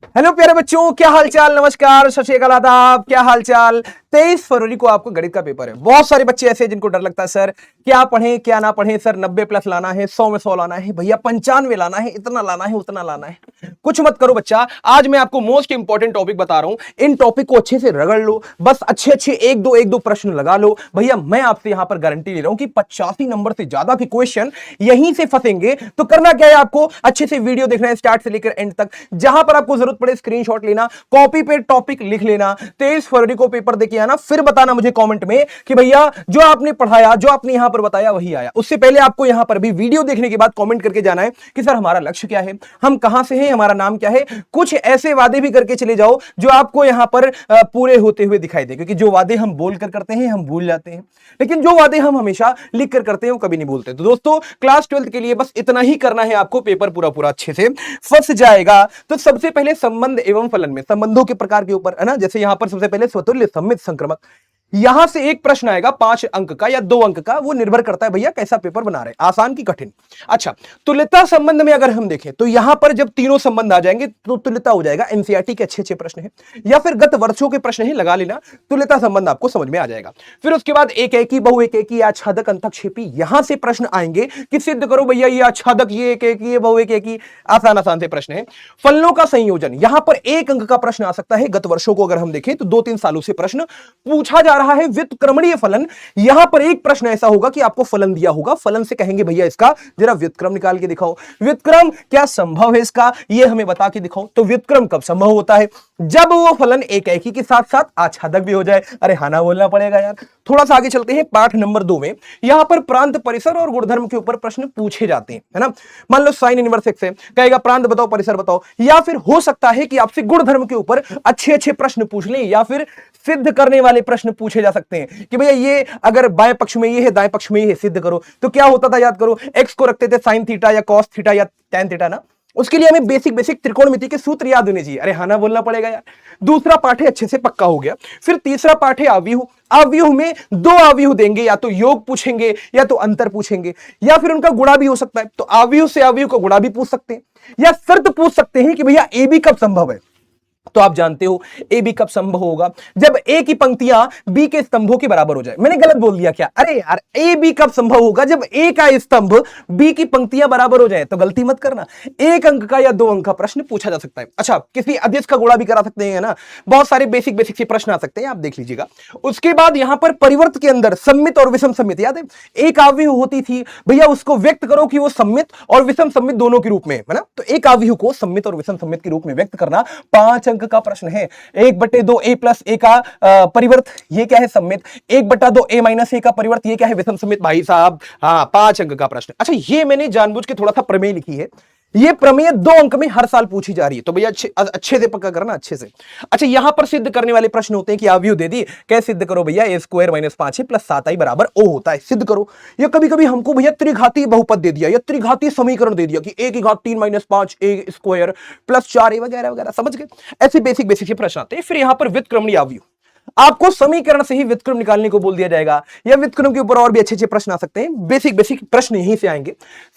Hello प्यारे बच्चों, क्या हालचाल। नमस्कार, सत श्री अकाल, आदाब। क्या हालचाल। 23 फरवरी को आपको गणित का पेपर है। बहुत सारे बच्चे ऐसे हैं जिनको डर लगता है, सर क्या पढ़ें क्या ना पढ़ें, सर 90 प्लस लाना है, 100 में 100 लाना है, भैया 95 लाना है, इतना लाना है उतना लाना है। कुछ मत करो बच्चा, आज मैं आपको मोस्ट इंपॉर्टेंट टॉपिक बता रहा हूं। इन टॉपिक को अच्छे से रगड़ लो, बस अच्छे अच्छे एक दो प्रश्न लगा लो। भैया मैं आपसे यहां पर गारंटी ले रहा हूं कि 85 नंबर से ज्यादा के क्वेश्चन यहीं से फंसेंगे। तो करना क्या है, आपको अच्छे से वीडियो देखना है स्टार्ट से लेकर एंड तक। जहां पर आपको जरूरत पड़े स्क्रीनशॉट लेना, कॉपी पे टॉपिक लिख लेना। 23 फरवरी को पेपर देके आना, फिर बताना मुझे कमेंट में कि भैया जो आपने पढ़ाया, जो आपने यहां पर बताया वही आया। उससे पहले आपको यहां पर भी वीडियो देखने के बाद कमेंट करके जाना है कि सर हमारा लक्ष्य क्या है, हम कहां से हैं, हमारा नाम क्या है। कुछ ऐसे वादे भी करके चले जाओ जो आपको यहां पर पूरे होते हुए दिखाई दे, क्योंकि जो वादे हम बोल कर करते हैं हम भूल जाते हैं, लेकिन जो वादे हम हमेशा लिख कर करते हैं वो कभी नहीं भूलते। तो दोस्तों क्लास 12 के लिए बस इतना ही करना है आपको, पेपर पूरा पूरा अच्छे से फंस जाएगा। तो सबसे पहले संबंध एवं फलन में संबंधों के प्रकार के ऊपर है ना, जैसे यहां पर सबसे पहले स्वतुल्य सममित संक्रमक, यहां से एक प्रश्न आएगा 5 अंक का या 2 अंक का, वो निर्भर करता है भैया कैसा पेपर बना रहे, आसान की कठिन। अच्छा, तुल्यता संबंध में अगर हम देखें तो यहां पर जब तीनों संबंध आ जाएंगे तो तुल्यता हो जाएगा। एनसीईआरटी के अच्छे अच्छे प्रश्न हैं या फिर गत वर्षों के प्रश्न हैं, लगा लेना, तुल्यता संबंध आपको समझ में आ जाएगा। फिर उसके बाद एक एकी, बहु एक एकी, आच्छादक, अंतक्षेपी, यहां से प्रश्न आएंगे कि सिद्ध करो भैया ये आच्छादक, ये एक एकी, ये बहु एक एकी, आसान आसान से प्रश्न है। फलनों का संयोजन, यहां पर 1 अंक का प्रश्न आ सकता है। गत वर्षों को अगर हम देखें तो 2-3 सालों से प्रश्न पूछा जा रहा है। व्युत्क्रमणीय फलन, यहां पर एक प्रश्न ऐसा होगा कि आपको फलन दिया होगा, फलन से कहेंगे भैया इसका जरा व्युत्क्रम निकाल के दिखाओ। व्युत्क्रम क्या संभव है इसका, ये हमें बता के दिखाओ। तो व्युत्क्रम कब संभव होता है, जब वो फलन एक एकी के साथ साथ आच्छादक भी हो जाए। अरे हाना बोलना पड़ेगा यार। थोड़ा सा आगे चलते हैं, पाठ नंबर 2 में यहां पर प्रांत, परिसर और गुणधर्म के ऊपर प्रश्न पूछे जाते हैं, है ना। मान लो साइन इनवर्स एक्स है, कहेगा प्रांत बताओ, परिसर बताओ, या फिर हो सकता है कि आपसे गुणधर्म के ऊपर अच्छे अच्छे प्रश्न पूछ लें, या फिर सिद्ध करने वाले प्रश्न पूछे जा सकते हैं कि भैया ये अगर बाएं पक्ष में ये है, दाएं पक्ष में ये है, सिद्ध करो। तो क्या होता था याद करो, एक्स को रखते थे साइन थीटा या कॉस थीटा या टैन थीटा ना, उसके लिए हमें बेसिक बेसिक त्रिकोणमिति के सूत्र याद होने चाहिए। अरे हाना बोलना पड़ेगा यार। दूसरा पाठ है अच्छे से पक्का हो गया। फिर तीसरा पाठ है आव्यूह। आव्यूह में 2 आव्यूह देंगे, या तो योग पूछेंगे या तो अंतर पूछेंगे, या फिर उनका गुणा भी हो सकता है। तो आव्यूह से आव्यूह का गुणा भी पूछ सकते हैं, या शर्त पूछ सकते हैं कि भैया ए बी कब संभव है। तो आप जानते हो ए बी कब संभव होगा, जब ए की पंक्तियां बी के स्तंभों के बराबर हो जाए। मैंने गलत बोल दिया क्या, अरे यार ए बी कब संभव होगा, जब ए का स्तंभ बी की पंक्तियां बराबर हो जाए। तो गलती मत करना, 1 अंक का या 2 अंक का प्रश्न पूछा जा सकता है। अच्छा, किसी अदिश का गुणा भी करा सकते हैं ना, बहुत सारे बेसिक बेसिक से प्रश्न आ सकते हैं, आप देख लीजिएगा। उसके बाद यहां पर परिवर्त के अंदर सम्मित और विषम सम्मित, याद है एक आव्यूह होती थी भैया, उसको व्यक्त करो कि वो सम्मित और विषम सम्मित दोनों के रूप में है ना। तो एक आव्यूह को सम्मित और विषम सम्मित के रूप में व्यक्त करना 5 अंक का प्रश्न है। 1/2 a प्लस a का परिवर्त, ये क्या है सम्मित। 1/2 a माइनस a का परिवर्त, ये क्या है विषम सम्मित। भाई साहब हाँ, 5 अंक का प्रश्न। अच्छा, ये मैंने जानबूझ के थोड़ा सा प्रमेय लिखी है, ये प्रमेय 2 अंक में हर साल पूछी जा रही है, तो भैया अच्छे से पक्का करना, अच्छे से। अच्छा, यहां पर सिद्ध करने वाले प्रश्न होते हैं कि आव्यूह दे दी, कैसे सिद्ध करो भैया, a square minus 5 plus 7i बराबर o होता है, सिद्ध करो। या कभी कभी हमको भैया त्रिघातीय बहुपद दे दिया या त्रिघातीय समीकरण दे दिया कि a की घात 3 minus 5 a square plus 4a वगैरह वगैरह, समझ गए। ऐसे बेसिक बेसिक से प्रश्न आते हैं। फिर यहां पर व्युत्क्रमणीय आव्यूह, आपको समीकरण से ही व्युत्क्रम निकालने को बोल दिया जाएगा, या व्युत्क्रम के ऊपर और भी अच्छे अच्छे प्रश्न आ सकते हैं। बेसिक बेसिक प्रश्न यहीं से आएंगे।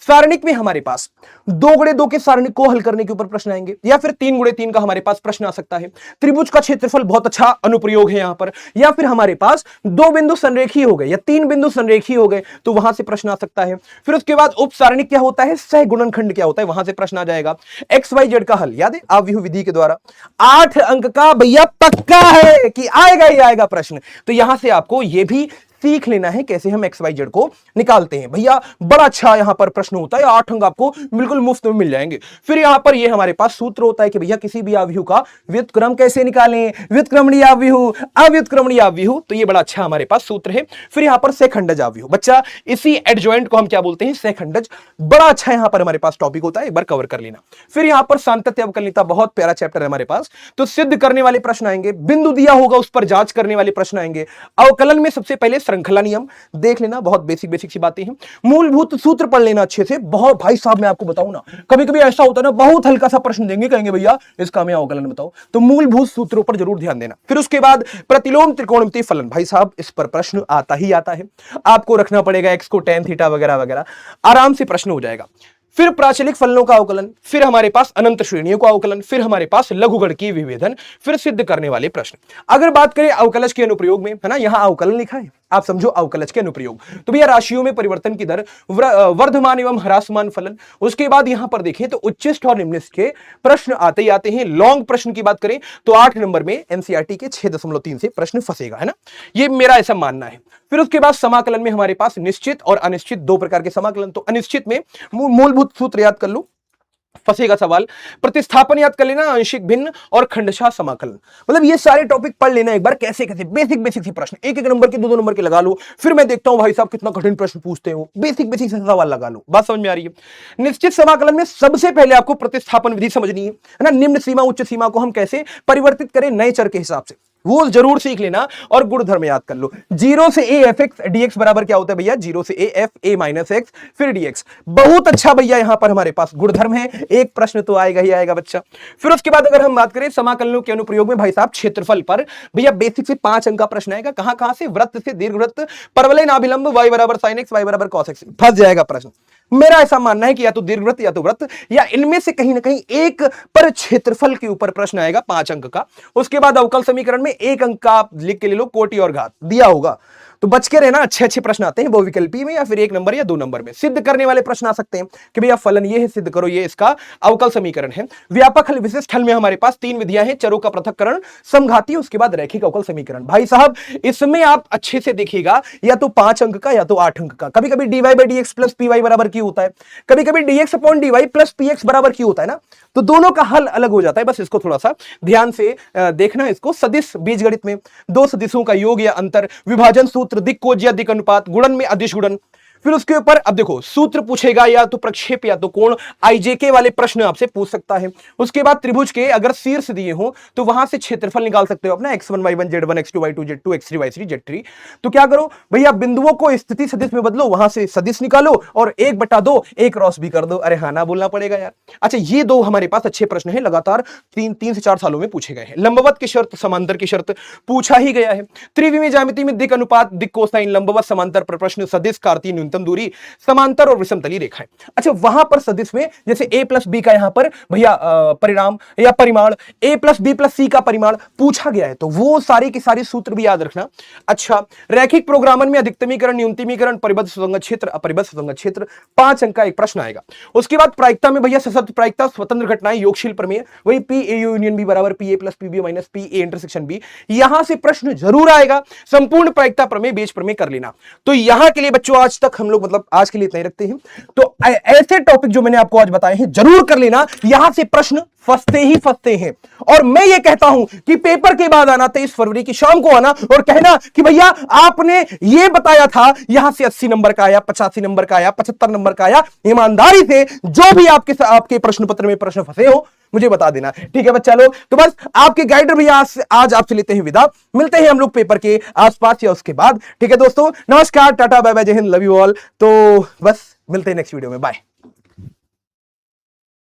सारणिक में हमारे पास 2x2 के सारणिक को हल करने के ऊपर प्रश्न आएंगे, या फिर 3x3 का हमारे पास प्रश्न आ सकता है। त्रिभुज का क्षेत्रफल बहुत अच्छा अनुप्रयोग है यहां पर, या फिर हमारे पास 2 बिंदु संरेखीय हो गए या 3 बिंदु संरेखीय हो गए, तो वहां से प्रश्न आ सकता है। फिर उसके बाद उप सारणिक क्या होता है, सहगुणनखंड क्या होता है, वहां से प्रश्न आ जाएगा। एक्स वाई जेड का हल, याद है आव्यूह विधि के द्वारा। 8 अंक का भैया पक्का है कि आएगा ही आएगा प्रश्न। तो यहां से आपको यह भी सीख लेना है कैसे हम एक्स वाई जेड को निकालते हैं। भैया बड़ा अच्छा यहां पर प्रश्न होता है, 8 अंक आपको बिल्कुल मुफ्त में मिल जाएंगे। फिर यहां पर ये हमारे पास सूत्र होता है कि भैया किसी भी आव्यूह का व्युत्क्रम कैसे निकालें, व्युत्क्रमणीय आव्यूह, अव्युत्क्रमणीय आव्यूह, तो ये बड़ा अच्छा हमारे पास सूत्र है। फिर यहां पर सहखंडज आव्यूह, बच्चा इसी एडजॉइंट को हम क्या बोलते हैं, सहखंडज, बड़ा अच्छा यहां पर हमारे पास टॉपिक होता है, एक बार कवर कर लेना। फिर यहां पर सातत्य अवकलनीयता, बहुत प्यारा चैप्टर है हमारे पास, तो सिद्ध करने वाले प्रश्न आएंगे, बिंदु दिया होगा उस पर जांच करने वाले प्रश्न आएंगे। अवकलन में सबसे पहले श्रृंखला नियम देख लेना, बहुत बेसिक बेसिक सी बातें हैं। मूलभूत सूत्र पढ़ लेना अच्छे से। बहुत भाई साहब मैं आपको बताऊं ना, कभी कभी ऐसा होता है ना, बहुत हल्का सा प्रश्न देंगे, कहेंगे भैया इसका हमें अवकलन बताओ, तो मूलभूत सूत्रों पर जरूर ध्यान देना। फिर उसके बाद प्रतिलोम त्रिकोणमितीय फलन, भाई साहब इस पर प्रश्न आता ही आता है, आपको रखना पड़ेगा एक्स को tan थीटा वगैरह वगैरह, आराम से प्रश्न हो जाएगा। फिर प्राचलिक फलनों का अवकलन, फिर हमारे पास अनंत श्रेणियों का अवकलन, फिर हमारे पास लघुगणकीय विभेदन, फिर सिद्ध करने वाले प्रश्न। अगर बात करें अवकलज के अनुप्रयोग में, है ना, यहां अवकलन लिखा है, आप समझो अवकलज के अनुप्रयोग। तो भैया राशियों में परिवर्तन की दर, वर्धमान एवं ह्रासमान फलन। उसके बाद यहां पर देखें तो उच्चिष्ट और निम्निष्ट के प्रश्न आते ही आते हैं। लॉन्ग प्रश्न की बात करें तो 8 नंबर में एनसीईआरटी के 6.3 से प्रश्न फंसेगा, है ना, ये मेरा ऐसा मानना है। फिर उसके बाद समाकलन में हमारे पास निश्चित और अनिश्चित दो प्रकार के समाकलन। तो अनिश्चित में मूलभूत सूत्र याद कर लो, फंसेगा सवाल। प्रतिस्थापन याद कर लेना, आंशिक भिन्न और खंडशः समाकलन। मतलब ये सारे टॉपिक पढ़ लेना एक बार, कैसे कैसे बेसिक सी प्रश्न, एक नंबर के, दो नंबर के लगा लो। फिर मैं देखता हूं भाई साहब कितना कठिन प्रश्न पूछते हो, बेसिक से सवाल लगा लो। बात समझ में आ रही है। निश्चित समाकलन में सबसे पहले आपको प्रतिस्थापन विधि समझनी है ना, निम्न सीमा उच्च सीमा को हम कैसे परिवर्तित करें नए चर के हिसाब से, वो जरूर सीख लेना। और गुणधर्म याद कर लो, 0 से a f x dx बराबर क्या होता है भैया, 0 से a f a minus x फिर dx। बहुत अच्छा भैया, यहां पर हमारे पास गुणधर्म है, एक प्रश्न तो आएगा ही आएगा बच्चा। फिर उसके बाद अगर हम बात करें समाकलनों के अनुप्रयोग में भाई साहब क्षेत्रफल पर, भैया बेसिक से 5 अंक का प्रश्न आएगा। कहां से, वृत्त से दीर्घवृत्त, परवलय नाभिलंब, y बराबर sin x, y बराबर cos x, फंस जाएगा प्रश्न। मेरा ऐसा मानना है कि या तो दीर्घवृत्त या तो वृत्त, या इनमें से कहीं ना कहीं एक पर क्षेत्रफल के ऊपर प्रश्न आएगा 5 अंक का। उसके बाद अवकल समीकरण में 1 अंक का आप लिख के ले लो, कोटि और घात दिया होगा, तो बच के रहना। अच्छे प्रश्न आते हैं बहुविकल्पी में, या फिर 1 नंबर या 2 नंबर में। सिद्ध करने वाले प्रश्न आ सकते हैं कि भैया फलन ये है, सिद्ध करो, ये इसका अवकल समीकरण है। व्यापक हल, विशिष्ट हल में हमारे पास 3 विधियां हैं, चरों का पृथक्करण, समघाती, उसके बाद रैखिक अवकल समीकरण। भाई साहब इसमें आप अच्छे से देखिएगा, या तो 5 अंक का या तो 8 अंक का। कभी कभी dy by dx plus py बराबर क्यों होता है, कभी कभी dx upon dy plus px बराबर क्यों होता है ना, तो दोनों का हल अलग हो जाता है। बस इसको थोड़ा सा ध्यान से देखना। इसको सदिश बीजगणित में दो सदिशों का योग या अंतर, विभाजन सूत्र, दिक्कोज या दिक् अनुपात, गुणन में अदिश गुणन। फिर उसके ऊपर अब देखो सूत्र पूछेगा, या तो प्रक्षेप या तो कोण, आईजेके वाले प्रश्न आपसे पूछ सकता है। उसके बाद त्रिभुज के अगर शीर्ष दिए हो तो वहां से क्षेत्रफल निकाल सकते हो अपना, x1 y1 z1 x2 y2 z2 x3 y3 z3। तो क्या करो भैया, बिंदुओं को स्थिति सदिश में बदलो, वहां से सदिश निकालो और 1/2 एक क्रॉस भी कर दो। अरे हाँ ना बोलना पड़ेगा यार। अच्छा, ये दो हमारे पास अच्छे प्रश्न है, लगातार 3 से 4 सालों में पूछे गए हैं। लंबवत की शर्त, समांतर की शर्त पूछा ही गया है। त्रिविमीय ज्यामिति में दिक् अनुपात, दिक् कोसाइन, लंबवत, समांतर पर प्रश्न, सदिश, कार्तीय न्यूनतम दूरी, समांतर और विषमतली रेखाएं। अच्छा, वहां पर सदिश में जैसे a प्लस बी का यहां पर भैया परिणाम या परिमाण, a प्लस बी प्लस सी का परिमाण पूछा गया है, तो वो सारे के सारे सूत्र भी याद रखना। अच्छा, रैखिक प्रोग्रामन में अधिकतमीकरण, न्यूनतमीकरण, परिबद्ध सुसंगत क्षेत्र, अपरिबद्ध सुसंगत क्षेत्र, 5 अंक का एक प्रश्न आएगा। उसके बाद प्रायिकता में भैया सशर्त प्रायिकता, स्वतंत्र घटनाएं, योगशील प्रमेय, वही पी ए यूनियन बी बराबर P A plus P B minus P A intersection B, यहां से प्रश्न जरूर आएगा। संपूर्ण प्रायिकता प्रमेय, बीज प्रमेय कर लेना। तो यहां के लिए बच्चों आज तक हम लोग मतलब आज के लिए इतना ही रखते हैं। तो ऐसे टॉपिक जो मैंने आपको आज बताए हैं जरूर कर लेना, यहां से प्रश्न फंसते ही फंसते हैं। और मैं ये कहता हूं कि पेपर के बाद आना, 23 फरवरी की शाम को आना और कहना कि भैया आपने ये बताया था, यहां से 80 नंबर का आया, 85 नंबर का आया, 75 नंबर का आया। ईमानदारी से जो भी आपके प्रश्न पत्र में प्रश्न फंसे हो मुझे बता देना, ठीक है बच्चा लोग। तो बस आपके गाइडर भैया आज आपसे लेते हैं विदा। मिलते हैं हम लोग पेपर के आसपास या उसके बाद, ठीक है दोस्तों। नमस्कार, टाटा, बाय बाय, जय हिंद, लव यू ऑल। तो बस मिलते हैं नेक्स्ट वीडियो में, बाय।